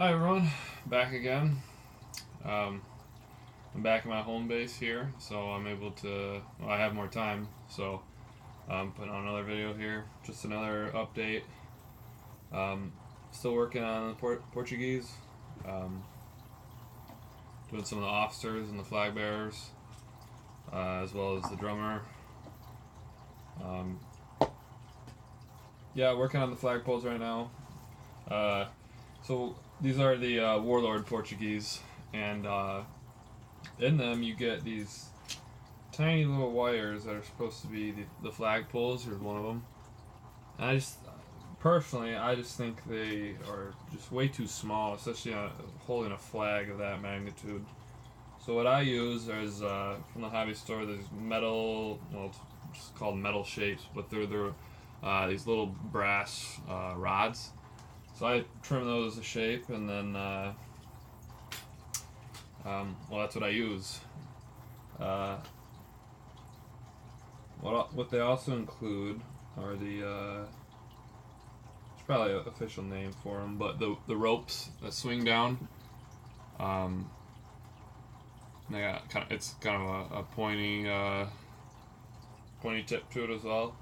Hi everyone, back again. I'm back at my home base here, so I'm able to, well, I have more time, so I'm putting on another video here, just another update. Still working on the Portuguese, um, doing some of the officers and the flag bearers, as well as the drummer. Um, yeah, working on the flagpoles right now. So these are the warlord Portuguese, and in them you get these tiny little wires that are supposed to be the flagpoles. Here's one of them. And I just think they are just way too small, especially holding a flag of that magnitude. So what I use is from the hobby store. There's metal, well, it's just called metal shapes, but they're these little brass rods. So I trim those a shape, and then well, that's what I use. What they also include are it's probably an official name for them, but the ropes that swing down. They got it's kind of a pointy tip to it as well,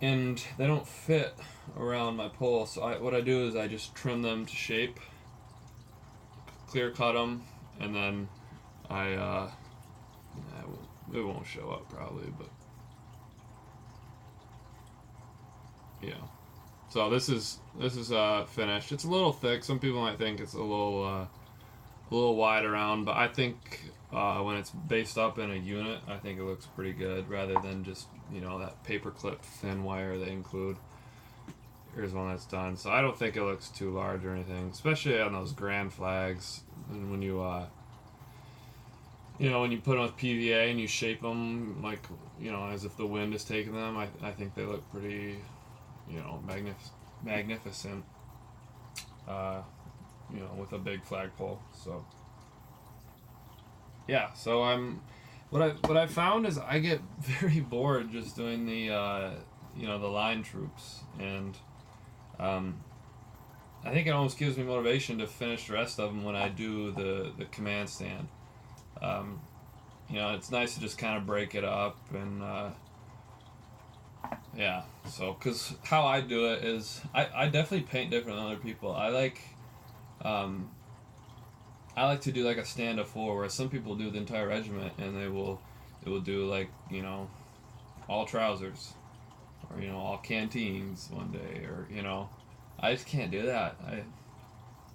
and they don't fit around my pole. So what I do is I just trim them to shape, clear cut them, and then it won't show up probably, but yeah. So this is finished. It's a little thick. Some people might think it's a little wide around, but I think when it's based up in a unit, I think it looks pretty good rather than just that paper clip thin wire they include. Here's one that's done, so I don't think it looks too large or anything, especially on those grand flags. And when you when you put them with PVA and you shape them like as if the wind is taking them, I think they look pretty magnificent. With a big flagpole. So yeah, so what I found is I get very bored just doing the line troops, and I think it almost gives me motivation to finish the rest of them when I do the command stand. It's nice to just kind of break it up, and yeah. So because how I do it is I definitely paint different than other people. I like to do like a stand of four, where some people do the entire regiment and they will do like all trousers, or all canteens one day, or I just can't do that.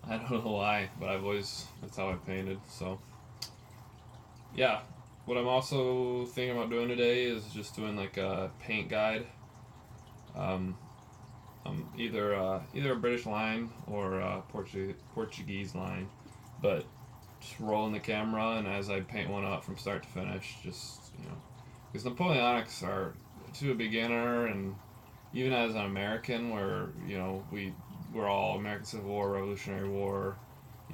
I don't know why, but that's how I painted. So yeah, what I'm also thinking about doing today is just doing like a paint guide. Either a British line or a Portuguese line, but just rolling the camera, and as I paint one up from start to finish, just because Napoleonics are to a beginner, and even as an American, where we're all American Civil War, Revolutionary War,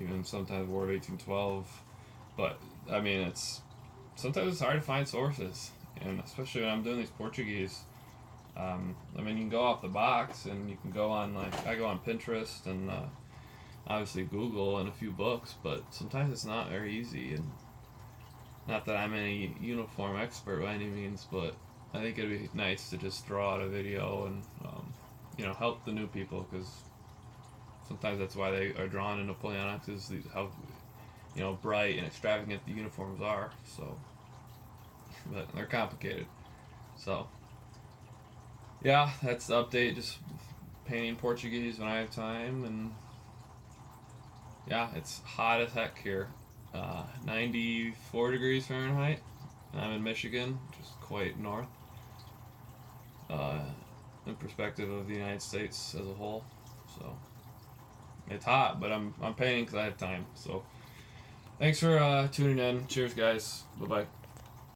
even sometimes War of 1812, but I mean sometimes it's hard to find sources, and especially when I'm doing these Portuguese. You can go off the box, and you can go on, I go on Pinterest and obviously Google and a few books, but sometimes it's not very easy. And not that I'm any uniform expert by any means, but I think it'd be nice to just throw out a video and help the new people, because sometimes that's why they are drawn into Napoleonics, is how bright and extravagant the uniforms are. So, but they're complicated. So yeah, that's the update. Just painting Portuguese when I have time, and yeah, it's hot as heck here. 94 degrees Fahrenheit. I'm in Michigan, just quite north. In perspective of the United States as a whole, so it's hot, but I'm painting because I have time. So thanks for tuning in. Cheers, guys. Bye bye.